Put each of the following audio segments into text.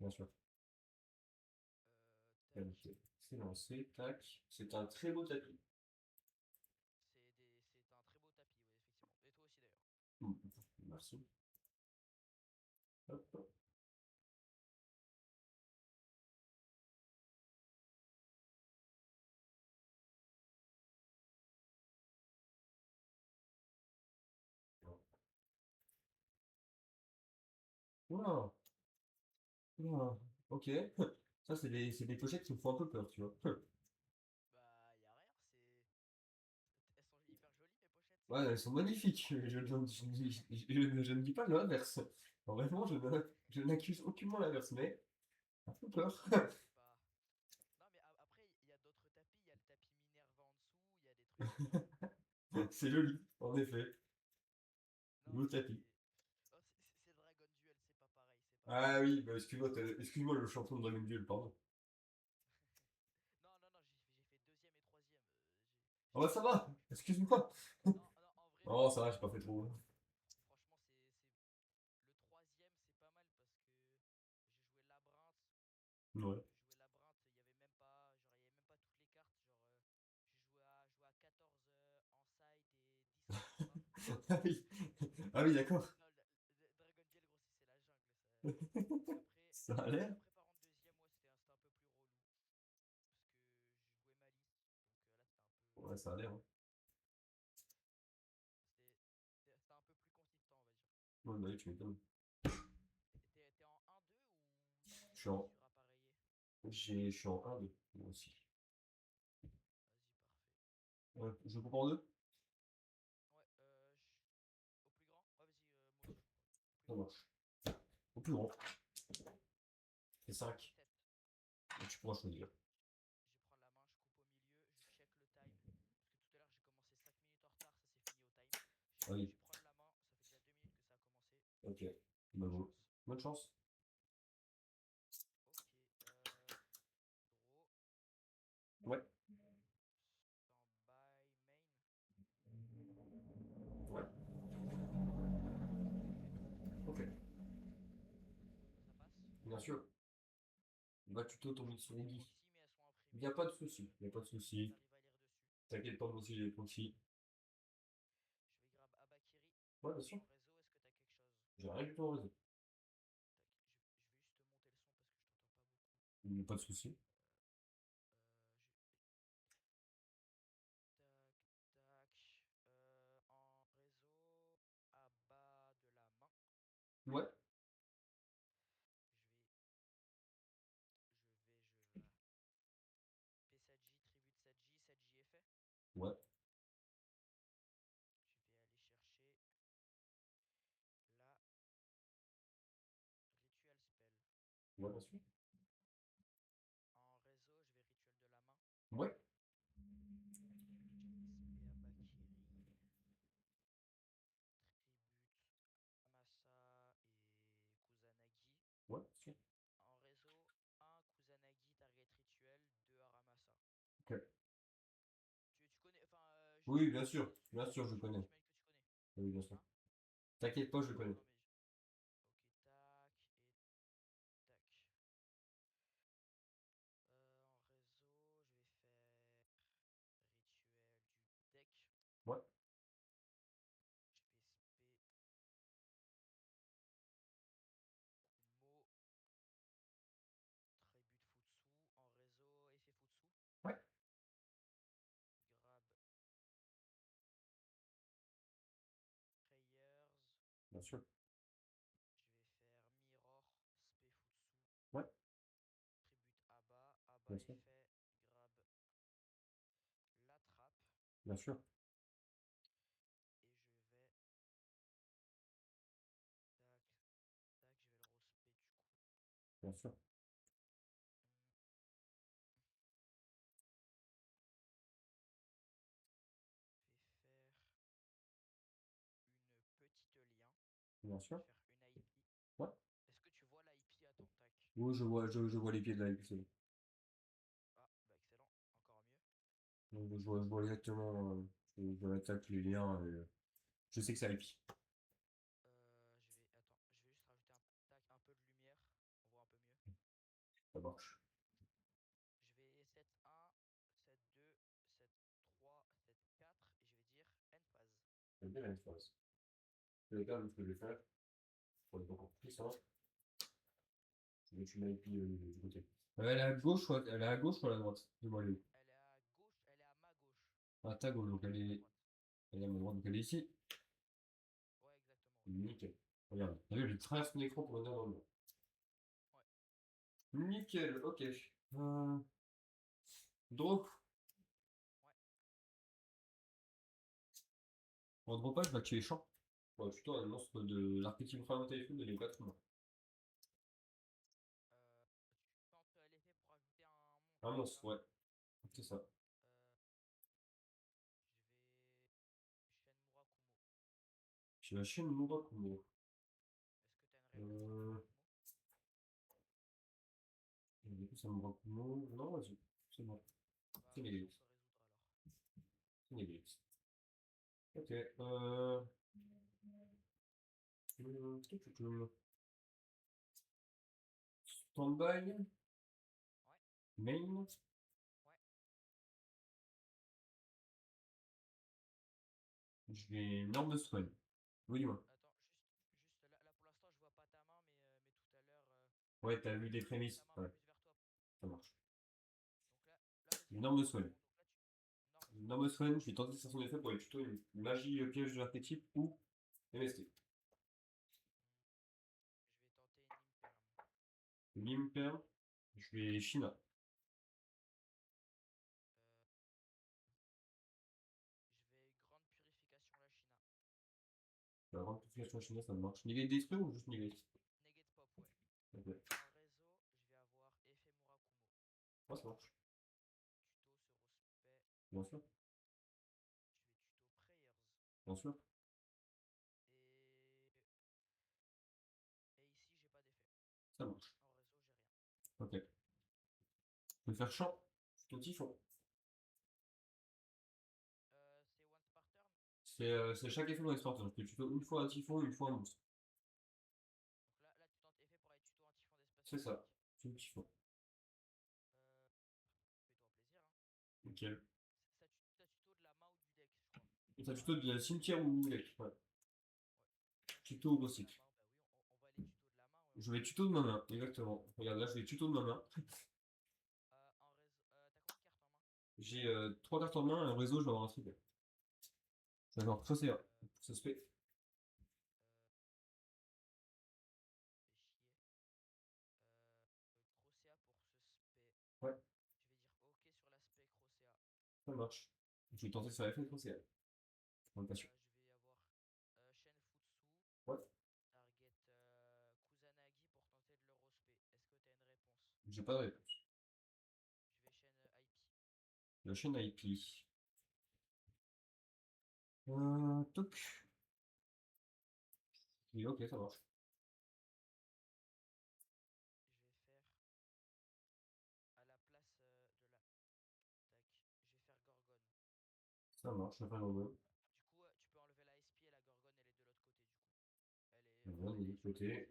bien sûr. Tac. C'est lancé, tac. C'est un très beau tapis. C'est un très beau tapis, oui, effectivement. Et toi aussi d'ailleurs. Merci. Hop, hop. Oula, oula, ok. Ça, c'est des pochettes qui me font un peu peur, tu vois. Bah, y a rien, c'est. Elles sont hyper jolies mes pochettes. Ouais, elles sont magnifiques. Je ne dis pas l'inverse. Vraiment, je n'accuse aucunement l'inverse, mais un peu peur. C'est pas. Non, mais après, il y a d'autres tapis. Il y a le tapis Minerva en dessous. Il y a des trucs comme ça. C'est joli, en effet. Non, Beau tapis. oh, c'est Dragon Duel, c'est pas pareil. C'est pas Ah pareil. oui, bah excuse-moi le champion de Dragon Duel, pardon. Non, non, non, j'ai fait deuxième et troisième. Ah bah ça va, excuse-moi. Non, non, en vrai, Non, ça va, j'ai pas fait trop. franchement, le troisième, c'est pas mal parce que j'ai joué labyrinthe. Ouais. Je jouais labyrinthe, il y avait même pas, genre, il y avait même pas toutes les cartes. Genre, j'ai joué à 14 en side et 10 en extra. Ah oui, ah oui, d'accord. Non, Dragon Duel, gros, c'est la jungle. Et après, Ça a l'air. après, par contre, deuxième, ouais, c'était un peu plus relou. Parce que je jouais Malice. Donc là, Ouais, ça a l'air, hein. c'était un peu plus consistant, on va dire. Ouais, bah oui, tu m'étonnes. T'es en 1-2 ou Je suis en, dur à pareiller? je suis en 1-2, moi aussi. Vas-y, parfait. Ouais, je coupe en deux? Ouais, au plus grand? Ouais, vas-y, moi aussi, je crois. Au plus Ça grand. marche. Au plus grand. C'est Je prends 5. tête. Et tu pourras choisir. Je prends la main, je coupe au milieu, je check le time. Parce que tout à l'heure, j'ai commencé 5 minutes en retard, ça s'est fini au time. Ah oui, Je prends la main, ça fait déjà 2 minutes que ça a commencé. ok. Bah, Bonne bon. chance. Bonne chance. Ok, gros. Ouais. Stand-by main. Ouais. Ok. Ça passe? Bien sûr. Bah, tu Je t'autorises sur reçois les des guides. proxys, mais elles sont Il n'y imprimées. a pas de souci. Il n'y a pas de souci. T'arrives à lire dessus. T'inquiète pas, moi aussi j'ai des proxys. Je vais grab Abakiri. Ouais, bien sûr. En réseau, est-ce que t'as quelque chose? J'ai rien du tout en réseau. Tac, je vais juste te monter le son parce que je t'entends pas beaucoup. Il n'y a pas de souci. Tac, tac. En réseau, à bas de la main. Ouais. Je vais, je vais. P7J, tribut 7J, 7J est fait. Ouais. Je vais aller chercher la ritual spell. Ouais, bien sûr. En réseau, je vais rituel de la main. Ouais. JSP Abakiri. Tribute Amasa et Kusanagi. Ouais, bien sûr. En réseau, 1 Kusanagi target rituel, 2 Aramasa. Ok. Tu connais, enfin, Oui, bien j'imagine sûr. que Bien sûr, je connais. que tu connais. Oui, bien sûr. Hein? T'inquiète pas, je connais. Non mais, ok, tac et tac. En réseau, je vais faire rituel du deck. Ouais. Je vais spé Kumo, tribut Futsu. En réseau, effet Futsu. Ouais. Grab Prayers. Bien sûr. Je vais faire Mirror, spé Futsu. Ouais. Tribute Abba. Abba Bien sûr. effet. Grab la trappe. Bien sûr. Et je vais. Tac, tac, je vais le respect du coup. Bien sûr. Hum, Je vais faire une petite lien. Bien Je sûr. vais faire une IP. Ouais. Est-ce que tu vois l'IP? Attends, tac. Oui, je vois les pieds de la XL. Ah, bah excellent, encore mieux. Donc, je vois exactement. Je attaque les liens. Je sais que ça épique. Je vais. Attends, je vais juste rajouter un, tac, un peu de lumière. On voit un peu mieux. Ça marche. Je vais 7-1, 7-2, 7-3, 7-4 et je vais dire end phase. J'aime bien la phase. Les gars, ce que je vais faire, pour être encore plus simple, je vais tuer l'IP du côté. Elle est à gauche ou elle est à gauche ou à la droite? Dis-moi elle est où? Elle est à gauche, elle est à ma gauche. À ta gauche, donc À ta droite. elle est à ma droite, donc elle est ici. Ouais, exactement. Ouais. Nickel. Regarde, t'as vu, j'ai traversé mon écran pour venir dans le mur. Ouais. Nickel, ok. Draw. Ouais. En dropage, bah tu es champ. Ouais, plutôt un monstre de l'archétype infernal téléphone de l'époque. Tu tentes l'effet pour ajouter un monstre. Un C'est monstre, ça. ouais. C'est ça. Je vais chaîne Murakumo. J'ai la chaîne Murakumo. Est-ce que tu as une réponse pour Murakumo? Et du coup, ça Murakumo. Non, vas-y. C'est bon. Bah, C'est question l'église. se résoudre alors. C'est l'église. Ok. Standby. Ouais. Main. Ouais. Je vais Norme Swan. Oui, dis-moi. Attends, juste là pour l'instant je vois pas ta main, mais tout à l'heure. Ouais, t'as vu Quand des j'ai tourné prémices. ta main Ouais, plus vers toi. ça marche. Donc là vas-y, je Norme suis Swan. bon. Donc là tu. Norme Norme Swan. Swan, je vais tenter sur son effet pour les tutos une magie piège de l'archétype ou MST. Je vais tenter une Imperm. Limper, je vais China. Euh, je vais grande purification la China. La ramification China, ça marche. Negate détruit ou juste negate? Negate pop, ouais. Ok. En réseau, je vais avoir effet Murakumo. Ouais, ça marche. Tuto sur Ospec. Bien sûr. Je vais tuto Prayers. Bien sûr. Et. Et ici, j'ai pas d'effet. Ça marche. En réseau, j'ai rien. Ok. Je vais faire champ. Tout typhon. C'est once par turn. C'est chaque effet dans l'exploitation. Je peux tuto une fois un typhon, une fois un monstre. Donc là tu tentes effet pour aller tuto un typhon d'espace C'est magique. ça. C'est le typhon. Fais-toi plaisir, hein. Nickel. Ça tuto de la main ou du deck, je crois. Et ça tuto de la cimetière ou deck. Ouais. Ouais. Donc Tuto au tuto de la bossique. main, bah oui, on va aller tuto de la main. Ouais, Je vais tuto de ma main. Exactement. Regarde, là, je vais tuto de ma main. en réseau, t'as combien de cartes en main? J'ai 3 cartes en main et un réseau, je vais avoir un trigger. Je vais avoir Crocea. Euh, Ça se fait. Fais chier. Crocea pour ce spé. Ouais, Je vais dire ok sur l'aspect Crocea. ça marche. Je vais tenter sur l'effet Crocea. On est pas sûr. Je vais avoir Shenfutsu, Ouais. target Kusanagi pour tenter de l'eurospé. Est-ce que tu as une réponse? J'ai pas de réponse. Je vais chaîne IP. La chaîne IP. Toc. Et ok, ça marche. Je vais faire à la place de la. Tac. Je vais faire Gorgone. Ça marche, ça fait un bon. Du coup, tu peux enlever la SP et la Gorgone, elle est de l'autre côté du coup. Bien, Elle de est l'autre sur la côté. Crozia.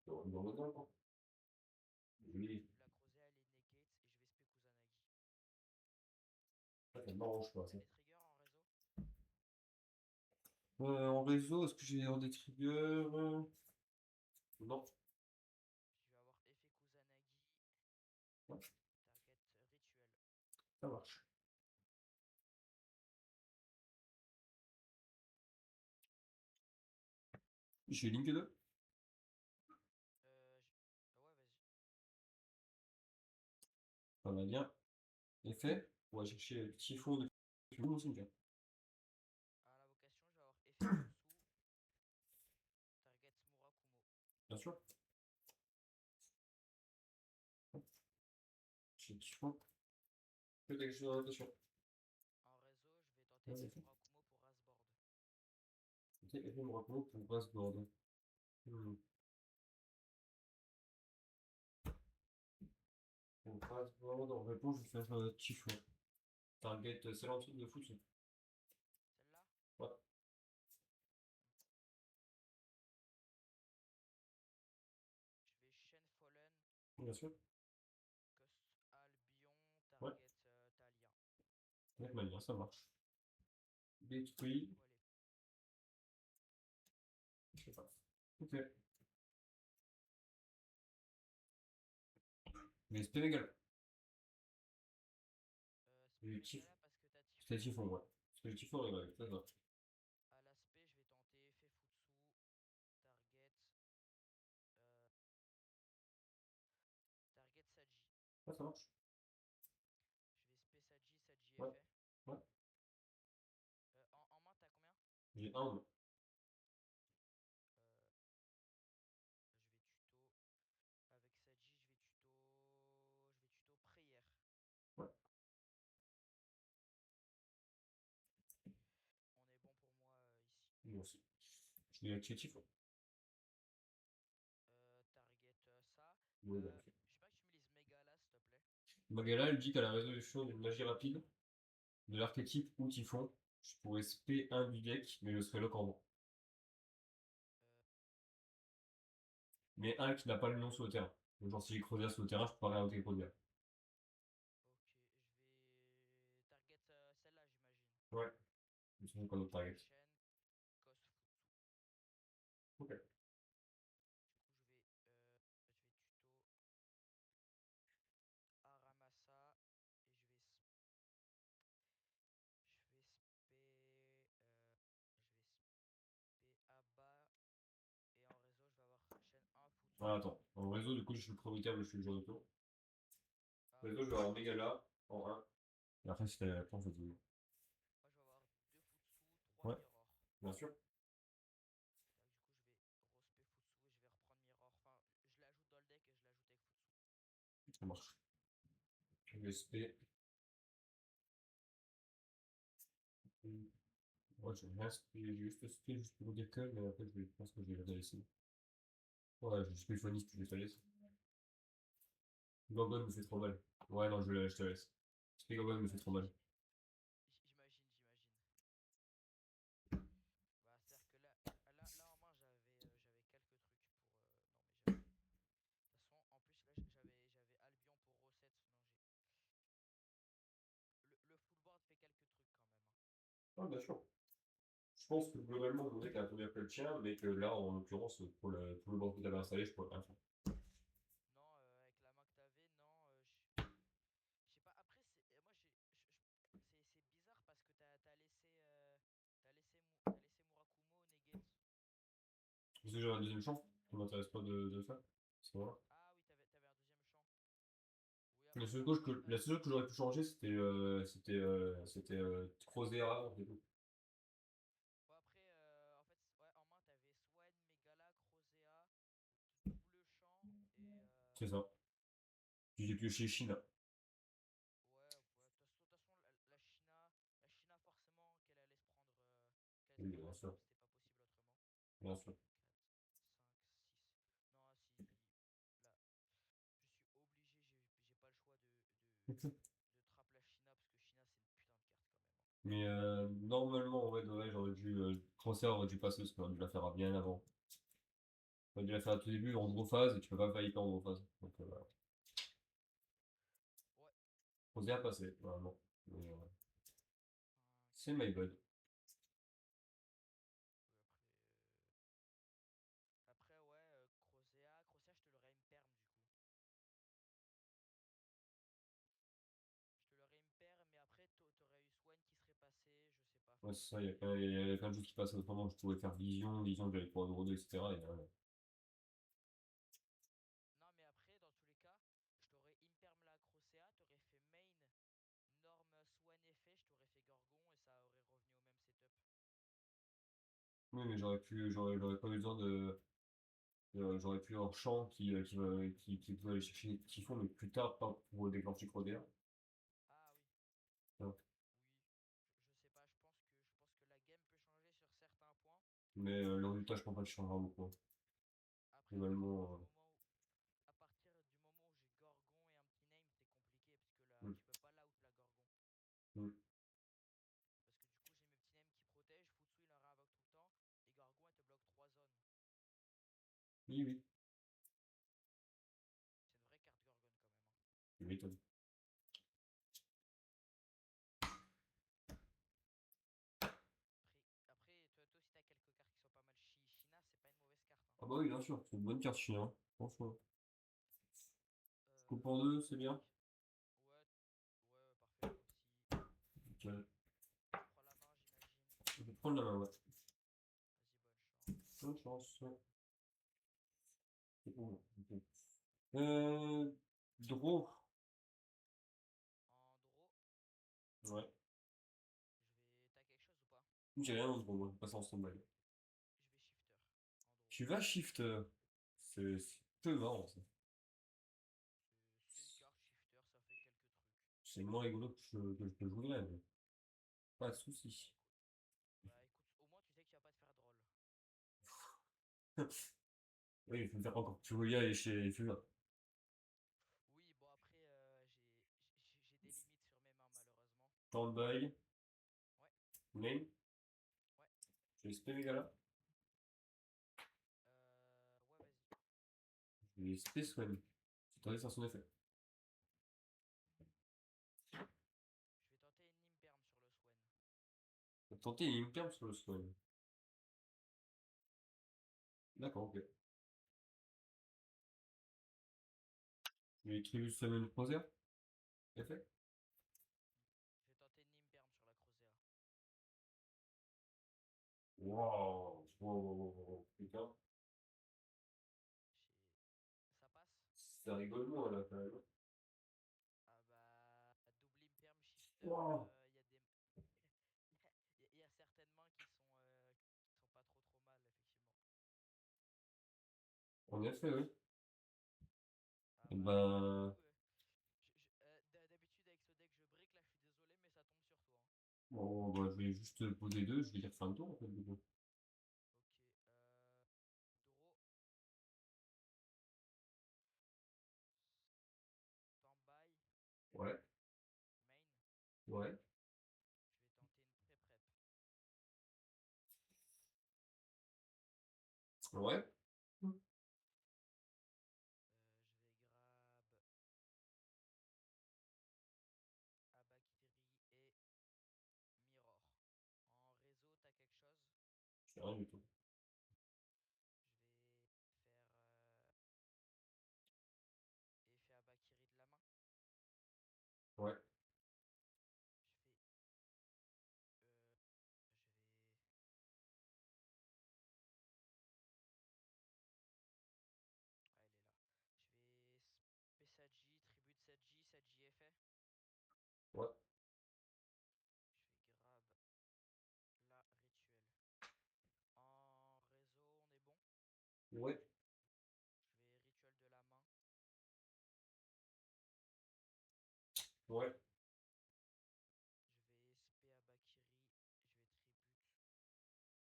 Dans le temps, quoi. Oui. La Crozia, elle est negate et je vais spé Kusanagi. Ça m'arrange pas, ça. T'as des triggers en réseau? En réseau, est-ce que j'ai des triggers? Non. Je vais avoir effet Kusanagi, Ouais, target rituel. ça marche. J'ai Link 2. Ouais, vas-y. Ça va bien. Effet. On va chercher le typhon de mon cimetière. À l'invocation, je vais avoir effet Futsu, target Murakumo. Bien sûr. J'ai le typhon. Fais quelque chose d'orientation. En réseau, je vais tenter Ouais, effet effet. Murakumo pour Rasboard. Ok, effet me raconte pour Brassboard. Pour Brassboard, en réponse, je vais faire typhon. Target, c'est l'entrée de foot. Celle-là? Ouais, Je vais Shen Fallen, bien sûr. De toute manière, ça marche. Détruit. Je sais pas. Ok. Mais SP Mégala. Spé Tif. Megala parce que t'as C'était Typhon. Typhon, ouais. Parce que le Typhon, ouais, c'est ça. À l'aspect, je vais tenter Fefutsu, Target, euh, Target Saji. Ah, ça marche. Je vais spé Saji, Saji Ouais. effet. Ouais. En main, t'as combien? J'ai un, moi. Euh, je vais tuto. Avec Saji, je vais tuto. Je vais tuto prière. Ouais. On est bon pour moi ici. Moi aussi. Je l'ai activé Typhon. Target ça. Ouais, bah, ok. Je sais pas que tu me lises Megala, s'il te plaît. Magala, elle dit qu'à la résolution d'une magie rapide, de l'archétype ou Typhon, je pourrais spé un du deck, mais je serais lock en vent. Euh, Mais un qui n'a pas le nom sur le terrain. Donc, genre, si j'ai creusé sur le terrain, je peux pas réinventer creusé. ok, je vais target celle-là, j'imagine. Ouais. C'est bon, pas notre target. Prochaine, Kosfutsu. Ok. Du coup, je vais tuto Aramasa et je vais spé Abba et en réseau, je vais avoir chaîne 1 Futsu. Ah, attends. En réseau, du coup, je suis le profitable, je suis le jour de tour. Ah, Réseau, ok. je vais avoir Megala en un. Et après, si t'as la réponse, vas-y. Moi, je vais avoir 2 Futsu, 3 Ouais, Mirror. bien sûr. Tac, du coup, je vais respé Futsu et je vais reprendre Mirror. Enfin, je l'ajoute dans le deck et je l'ajoute avec Futsu. Ça marche. Je vais spé. Ouais, j'ai rien spé. J'ai juste spé juste pour dire que, mais après, je pense que je vais la laisser. Ouais, j'ai spé Phoenix, puis je vais te laisser. Gorgon me fait trop mal. Ouais, non, je te laisse. Spé Gorgon me fait trop mal. J'imagine. Bah, c'est-à-dire que là en main, j'avais quelques trucs pour. Non, mais j'avais. De toute façon, en plus, là, j'avais Albion pour recette. Non, le full board fait quelques trucs quand même, hein. Ah, bien sûr. Je pense que globalement, mon deck a un peu bien fait le tien, mais que là, en l'occurrence, pour le banc que tu avais installé, je pourrais rien faire. Non, avec la main que t'avais, non. Je sais pas. Après, moi, c'est bizarre parce que t'as laissé Murakumo negate. Parce que j'aurai un deuxième champ, ça m'intéresse pas de faire. C'est voilà. Ah oui, t'avais un deuxième champ. Oui, La après, seule t'as chose raison. que, la seule chose que j'aurais pu changer, c'était Crozera, c'est tout. Ouais, après, en fait, ouais, en main, t'avais Swan, Megala, Crozea, double champ et. C'est ça. J'ai pioché Chine. Ouais, ouais. De toute façon, la China, forcément, qu'elle allait Oui, se prendre bien la sûr. top, c'était pas possible autrement. Bien sûr. 4, 5, 6. Non, si. Là, je suis obligé, j'ai pas le choix de trap la China parce que China, c'est une putain de carte quand même, hein. Mais normalement, en vrai, de vrai, Crozera aurait dû passer, parce qu'on aurait dû la faire bien avant. On aurait dû la faire à tout début, en gros phase, et tu peux pas faillir en gros phase. Donc voilà. Ouais. Crozera passé, normalement. Mais, 5. c'est my bad. Oui, après, ouais, Crozea, je te l'aurais imperm du coup. Je te l'aurais imperm, mais après, t'aurais eu Swan qui serait passé, je sais pas. Ouais, c'est ça, il y a plein de choses qui passent autrement. Je pouvais faire vision, j'avais pouvoir de 2, etc. Et, Non, mais après, dans tous les cas, je t'aurais imperm la Crocea, t'aurais fait main, norme Swan effet, je t'aurais fait Gorgon et ça aurait revenu au même setup. oui, mais j'aurais pas eu besoin j'aurais pu un champ qui peut aller chercher Typhon, mais plus tard, pas pour déclencher Crodea. Ah oui, Ouais. oui. Je sais pas, je pense que la game peut changer sur certains points. Mais le résultat, je pense pas qu'il changera beaucoup, hein. Après, Globalement, à partir du moment où j'ai Gorgon et un petit name, c'est compliqué parce que là, hmm, tu peux pas l'out la Gorgon. hmm. Parce que du coup, j'ai mes petits names qui protègent, Futsu il en réinvoque tout le temps, et Gorgon elle te bloque 3 zones. Oui, oui, C'est une vraie carte Gorgon quand même, hein. tu m'étonnes. Ah bah oui, bien sûr, c'est une bonne carte chien, hein, franchement. Coupe en Tac. deux, c'est bien. Ouais, ouais, parfait, moi aussi. Nickel. Tu prends la main, j'imagine. Je vais prendre la main, ouais. Vas-y, bonne chance. Bonne chance. Ouais. C'est bon. Ok. Euh... Draw. En draw, Ouais. t'as quelque chose ou pas? J'ai rien en draw, moi. Je vais passer en stand-by. Je vais shifter. En draw. Tu vas shift. C'est peu marrant, ça. C'est une carte shifter, ça fait quelques trucs. C'est moins rigolo que je voudrais, mais pas de soucis. Bah écoute, au moins tu sais que tu vas pas te faire drôle. Oui, il faut me faire encore plus Furia et chez Fuga. Oui, bon après, j'ai des limites sur mes mains malheureusement. Stand-by. Ouais, Name. ouais. Je vais spé mes gars là. Ouais, vas-y. Je vais spé Swen. C'est tombé sur son effet. Je vais tenter une imperm sur le Swen. On va tenter une imperm sur le Swen. D'accord, ok. Je vais Tribus Summon Crozer. Effet. Je vais tenter une imperm sur la Crozea. Waouh. Wow, putain. Ça passe? Ça rigole moins là quand même. Ah bah, double imperm, shifter, Wow. il y a des... Il y a certaines mains qui sont pas trop mal, effectivement. En effet, oui. Ah Et bah là, pour le ben. coup, d'habitude avec ce deck je brick, là je suis désolé, mais ça tombe sur toi, hein. Bon, bah, je vais juste poser deux. Je vais dire fin de tour en fait. Du coup. Ok, draw, standby, Ouais. main. Ouais. Je vais tenter une pré-prep. Ouais. Je vais grab Abakiri et Mirror. En réseau, t'as quelque chose? C'est rien du tout. Je vais faire effet Abakiri de la main. Ouais. Je vais je vais ah, elle est là. Je vais Saji, tribute Saji, Saji effet. Ouais. Je vais grab la rituel. En réseau, on est bon. Ouais. Je vais rituel de la main.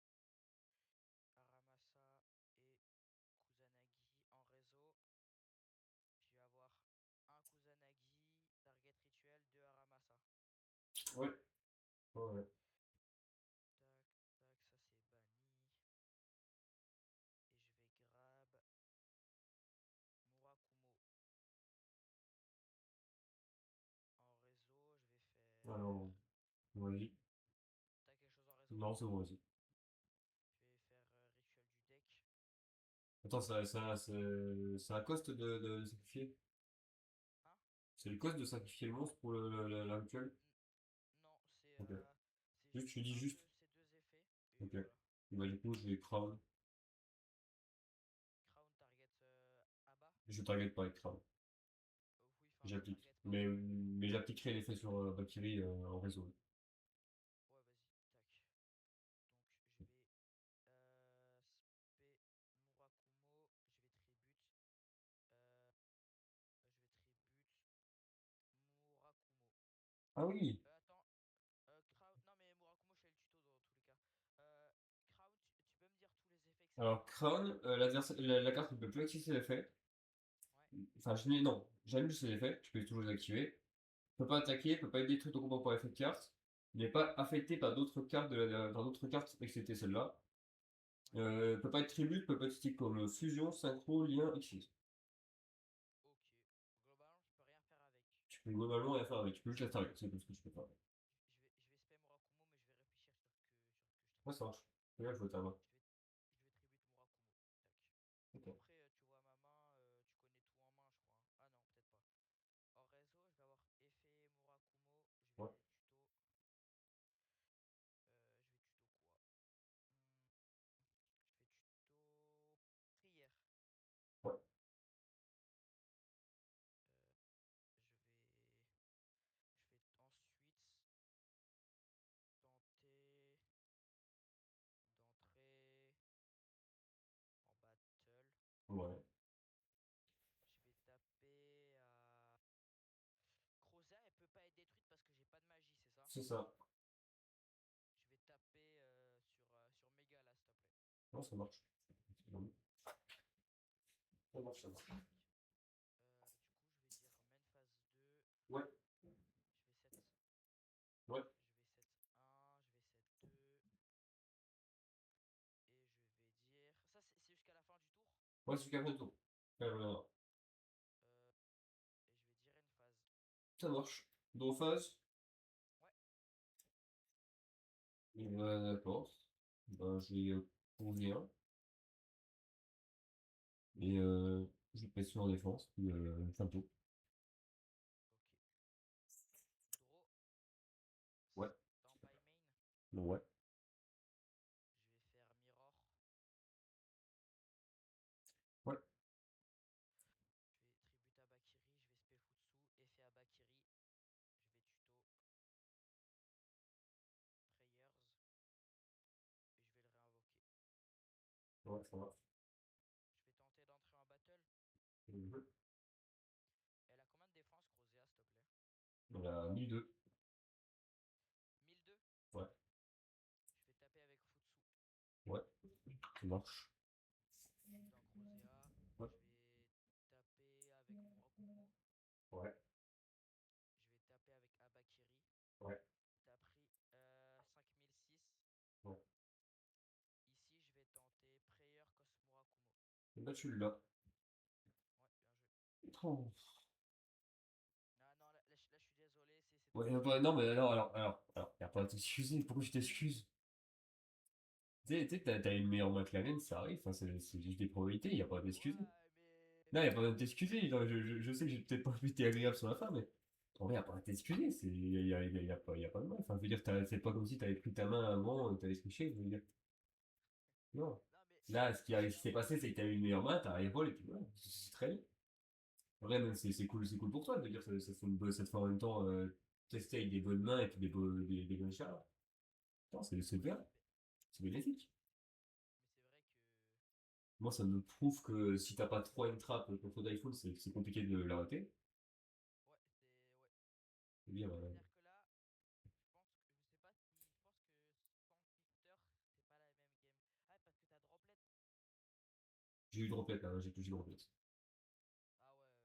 Ouais. Je vais SP Abakiri. Je vais tribute Aramasa et Kusanagi en réseau. Je vais avoir un Kusanagi, target rituel, 2 Aramasa. Ouais. Ouais. Tac, tac, ça c'est banni. Et je vais grab Murakumo. En réseau, je vais faire. Alors, vas-y. T'as quelque chose en réseau? Non, c'est bon, vas-y. Je vais faire rituel du deck. Attends, c'est un cost de sacrifier? Hein? C'est le cost de sacrifier le monstre pour la rituel? Non, Ok. c'est Juste, juste tu dis juste. ces deux effets. Et Ok. voilà. Bah, du coup, je vais crown. Crown target Abba. Je target pas avec crown. Oui, enfin, tu J'applique. target pas en soi. Mais j'appliquerai l'effet sur Valkyrie en réseau. Ouais, vas-y, tac. Donc, je vais spé Murakumo. Je vais tribute. Je vais tribute Murakumo. Ah oui! Attends, Crown. Non, mais Murakumo, je fais le tuto dans tous les cas. Crown, tu peux me dire tous les effets que ça Alors, fait? crown, la carte ne peut plus activer ses effets. Ouais. Enfin, non, j'annule ses effets, tu peux toujours les activer. Peut pas attaquer, peut pas être détruit au combat par effet de carte. Il n'est pas affecté par d'autres cartes par d'autres cartes excepté celle-là. Ouais. Peut pas être tribute, peut pas être stick comme fusion, synchro, lien, exil. Ok. Globalement, je peux rien faire avec. Tu peux globalement rien faire avec, tu peux juste la target, c'est tout ce que tu peux faire. Je vais spam Murakumo, mais je vais réfléchir sur que je Ouais, tribute. ça marche. Regarde, je vois ta main. Je vais tribute Murakumo. Tac. Ouais. Je vais taper à... Crozet, elle peut pas être détruite parce que j'ai pas de magie, c'est ça? C'est ça. Je vais taper sur Mégala, s'il te plaît. Non, ça marche. Ça marche, ça marche. Magnifique. Du coup, je vais dire main phase 2. Ouais, Je vais set. ouais. Je vais set 1, je vais set 2. Et je vais dire. Ça, c'est jusqu'à la fin du tour. Ouais, c'est carré tour. Euh, et je vais dire une phase. Ça marche. Dos phase. Ouais, D'accord. Ben, je vais poser un. Et je vais pression en défense. Puis fin de tour. ok. Draw. Ouais. Standby main. Ouais. Je vais faire mirror. Ouais. Je vais tribute à Bakiri. Je vais spé Futsu. Effet à Bakiri. Je vais tuto. Prayers. Et je vais le réinvoquer. Ouais, ça va. Je vais tenter d'entrer en battle. Mhm. Elle a combien de défense, Crozea, s'il te plaît? On a 1002. 1002. Ouais. Je vais taper avec Futsu. Ouais. Ça marche. Dans Crozea. Ouais. Je vais taper avec Murakumo. Ouais. Je vais taper avec Abakiri. Ouais. T'as pris 5006. Ouais. Ici, je vais tenter Prayer Cosmurakumo. Et bah, tu l'as. Ouais, bien joué. Oh. Ah non, là, je suis désolé, c'est trop Ouais, facile. bah, non, mais y a pas à t'excuser. Pourquoi je t'excuse? Tu sais, t'as une meilleure McLaren, ça arrive. Enfin, c'est juste des probabilités. Y a pas à t'excuser. Ouais, mais. Non, y a pas à t'excuser. Genre, je sais que j'ai peut-être pas été agréable sur la fin, mais en vrai, y a pas à t'excuser. Y a pas de mal. Enfin, je veux dire, c'est pas comme si t'avais pris ta main avant, t'avais triché. Je veux dire, non. Non, mais Là, ce qui j'ai s'est un. passé, c'est que t'as eu une meilleure main, t'as arrivé et puis voilà. C'est très bien. En vrai, même, c'est cool pour toi de dire ça te fait en même temps tester avec des bonnes mains et puis des bonnes chars. Non, c'est Ouais, bien, c'est bénéfique. mais c'est vrai que. Moi, ça me prouve que si t'as pas trop une trappe contre d'iPhone, c'est compliqué de l'arrêter. Ouais, c'est. Ouais. Dire, C'est-à-dire que là, je pense que. Je sais pas si. Je pense que sans shifter, c'est pas la même game. Ah, parce que t'as droplet. j'ai eu droplet là, j'ai plus eu droplet. Ah ouais, donc.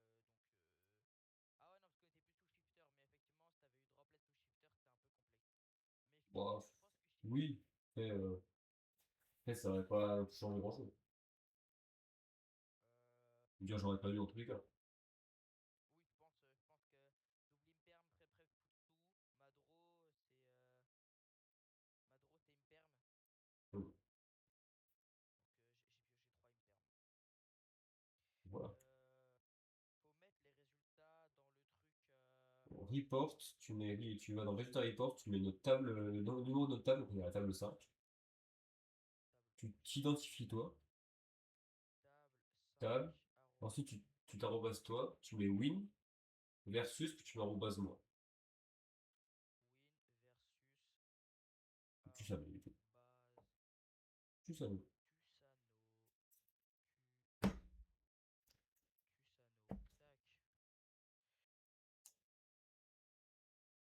Ah ouais, non, parce qu'on était plus sous shifter. Mais effectivement, si t'avais eu droplet sous shifter, c'était un peu complexe. Mais Bah, je pense que shifter. oui, après, ça aurait pas changé grand-chose. Euh, Je veux dire, j'aurais pas eu en tous les cas. oui, je pense que double imperm, pré Futsu, Madro c'est imperm. Donc, Donc j'ai pioché 3 imperm. voilà. Euh, Faut mettre les résultats dans le truc. Report, tu vas dans Résultat Report, tu mets notre table, le numéro de notre table, donc on est à la table 5. Table, Tu t'identifies toi, table table. 5, Ensuite, arroba, tu t'arrobases toi, tu mets win versus, puis tu m'arrobases moi. win versus Tu savais, du coup. arrobase. Tu savais.